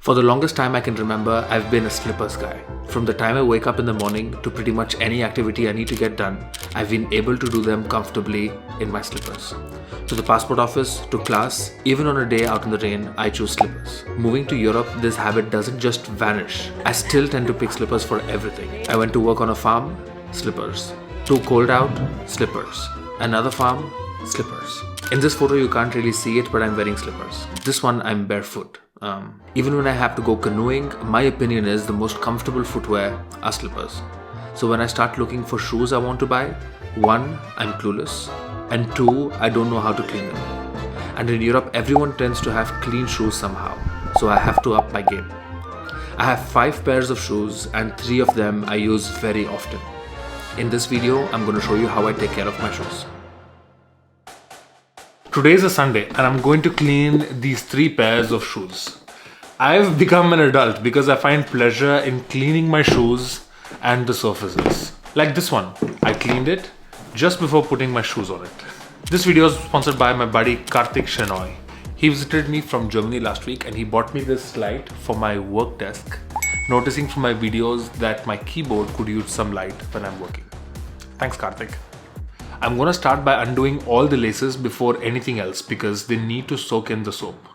For the longest time I can remember, I've been a slippers guy. From the time I wake up in the morning to pretty much any activity I need to get done, I've been able to do them comfortably in my slippers. To the passport office, to class, even on a day out in the rain, I choose slippers. Moving to Europe, this habit doesn't just vanish. I still tend to pick slippers for everything. I went to work on a farm, slippers. Too cold out, slippers. Another farm, slippers. In this photo you can't really see it, but I'm wearing slippers. This one I'm barefoot. Even when I have to go canoeing, my opinion is the most comfortable footwear are slippers. So when I start looking for shoes I want to buy, 1, I'm clueless, and 2, I don't know how to clean them. And in Europe, everyone tends to have clean shoes somehow, so I have to up my game. I have 5 pairs of shoes and 3 of them I use very often. In this video, I'm going to show you how I take care of my shoes. Today is a Sunday and I'm going to clean these 3 pairs of shoes. I've become an adult because I find pleasure in cleaning my shoes and the surfaces. Like this one, I cleaned it just before putting my shoes on it. This video is sponsored by my buddy Karthik Shenoy. He visited me from Germany last week and he bought me this light for my work desk, noticing from my videos that my keyboard could use some light when I'm working. Thanks Karthik. I'm gonna start by undoing all the laces before anything else because they need to soak in the soap.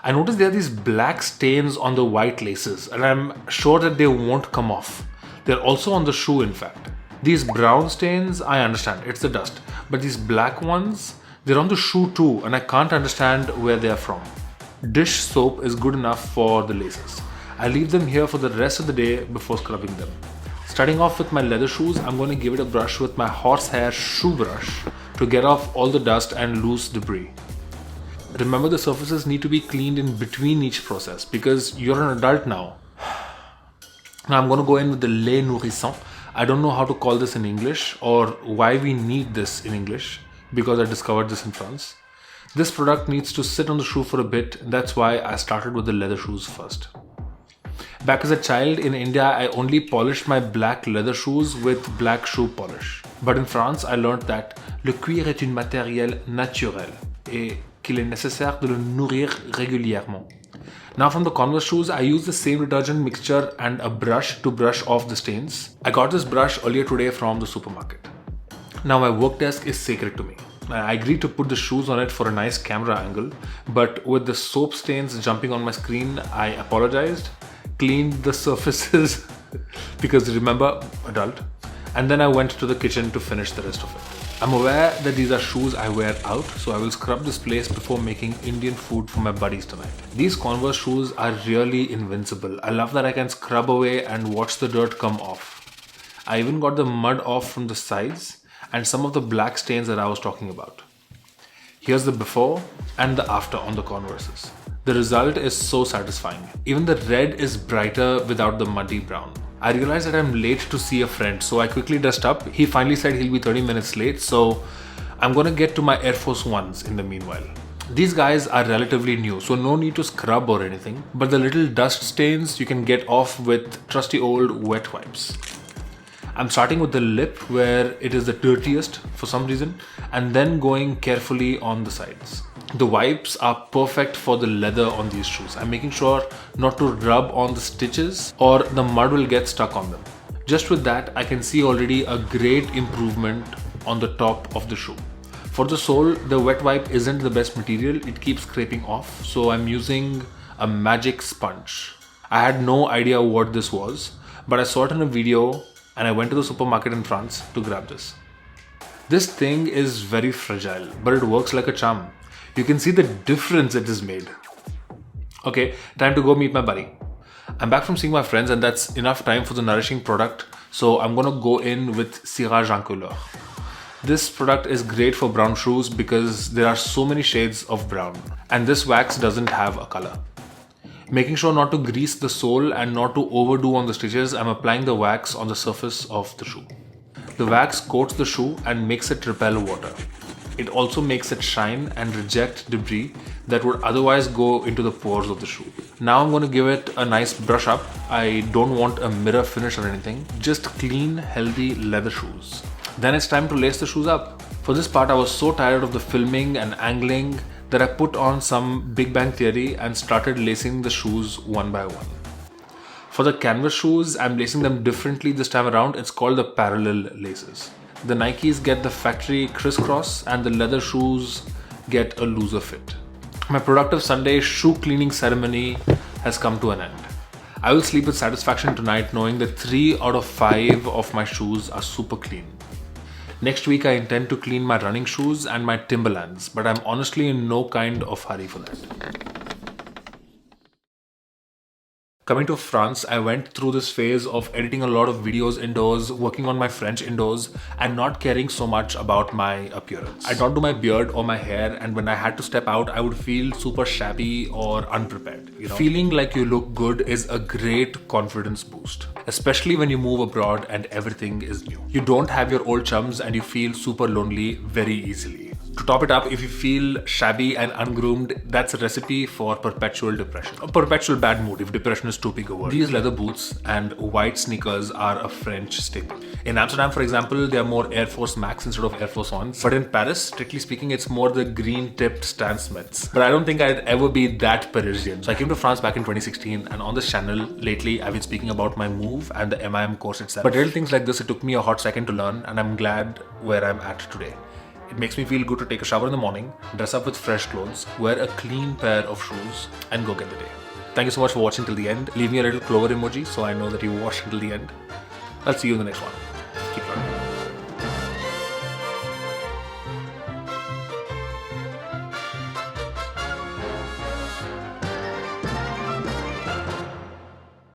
I noticed there are these black stains on the white laces and I'm sure that they won't come off. They're also on the shoe in fact. These brown stains, I understand, it's the dust. But these black ones, they're on the shoe too and I can't understand where they're from. Dish soap is good enough for the laces. I leave them here for the rest of the day before scrubbing them. Starting off with my leather shoes, I'm going to give it a brush with my horsehair shoe brush to get off all the dust and loose debris. Remember, the surfaces need to be cleaned in between each process because you're an adult now. Now I'm going to go in with the lait nourrissant. I don't know how to call this in English or why we need this in English because I discovered this in France. This product needs to sit on the shoe for a bit. That's why I started with the leather shoes first. Back as a child in India, I only polished my black leather shoes with black shoe polish. But in France, I learned that le cuir est un matériel naturel et qu'il est nécessaire de le nourrir régulièrement. Now from the Converse shoes, I use the same detergent mixture and a brush to brush off the stains. I got this brush earlier today from the supermarket. Now my work desk is sacred to me. I agreed to put the shoes on it for a nice camera angle, but with the soap stains jumping on my screen, I apologized, cleaned the surfaces because remember, adult, and then I went to the kitchen to finish the rest of it. I'm aware that these are shoes I wear out, so I will scrub this place before making Indian food for my buddies tonight. These Converse shoes are really invincible. I love that I can scrub away and watch the dirt come off. I even got the mud off from the sides and some of the black stains that I was talking about. Here's the before and the after on the Converses. The result is so satisfying. Even the red is brighter without the muddy brown. I realized that I'm late to see a friend, so I quickly dressed up. He finally said he'll be 30 minutes late, so I'm gonna get to my AirForce ones in the meanwhile. These guys are relatively new, so no need to scrub or anything, but the little dust stains you can get off with trusty old wet wipes. I'm starting with the lip where it is the dirtiest for some reason, and then going carefully on the sides. The wipes are perfect for the leather on these shoes. I'm making sure not to rub on the stitches or the mud will get stuck on them. Just with that, I can see already a great improvement on the top of the shoe. For the sole, the wet wipe isn't the best material. It keeps scraping off, so I'm using a magic sponge. I had no idea what this was, but I saw it in a video and I went to the supermarket in France to grab this. This thing is very fragile, but it works like a charm. You can see the difference it has made. Okay, time to go meet my buddy. I'm back from seeing my friends and that's enough time for the nourishing product, so I'm gonna go in with cirage en couleur. This product is great for brown shoes because there are so many shades of brown and this wax doesn't have a color. Making sure not to grease the sole and not to overdo on the stitches, I'm applying the wax on the surface of the shoe. The wax coats the shoe and makes it repel water. It also makes it shine and reject debris that would otherwise go into the pores of the shoe. Now I'm going to give it a nice brush up. I don't want a mirror finish or anything, just clean, healthy leather shoes. Then it's time to lace the shoes up. For this part, I was so tired of the filming and angling that I put on some Big Bang Theory and started lacing the shoes one by one. For the Converse shoes, I'm lacing them differently this time around. It's called the parallel laces. The Nikes get the factory crisscross and the leather shoes get a looser fit. My productive Sunday shoe cleaning ceremony has come to an end. I will sleep with satisfaction tonight knowing that 3 out of 5 of my shoes are super clean. Next week I intend to clean my running shoes and my Timberlands, but I'm honestly in no kind of hurry for that. Coming to France, I went through this phase of editing a lot of videos indoors, working on my French indoors, and not caring so much about my appearance. I don't do my beard or my hair, and when I had to step out, I would feel super shabby or unprepared. Feeling like you look good is a great confidence boost, especially when you move abroad and everything is new. You don't have your old chums and you feel super lonely very easily. To top it up, if you feel shabby and ungroomed, that's a recipe for perpetual depression. A perpetual bad mood if depression is too big a word. These leather boots and white sneakers are a French staple. In Amsterdam, for example, they are more AirForce Max instead of AirForce Ones. But in Paris, strictly speaking, it's more the green-tipped Stan Smiths. But I don't think I'd ever be that Parisian. So I came to France back in 2016, and on this channel, lately, I've been speaking about my move and the MIM course itself. But little things like this, it took me a hot second to learn, and I'm glad where I'm at today. It makes me feel good to take a shower in the morning, dress up with fresh clothes, wear a clean pair of shoes, and go get the day. Thank you so much for watching till the end. Leave me a little clover emoji so I know that you watched until the end. I'll see you in the next one.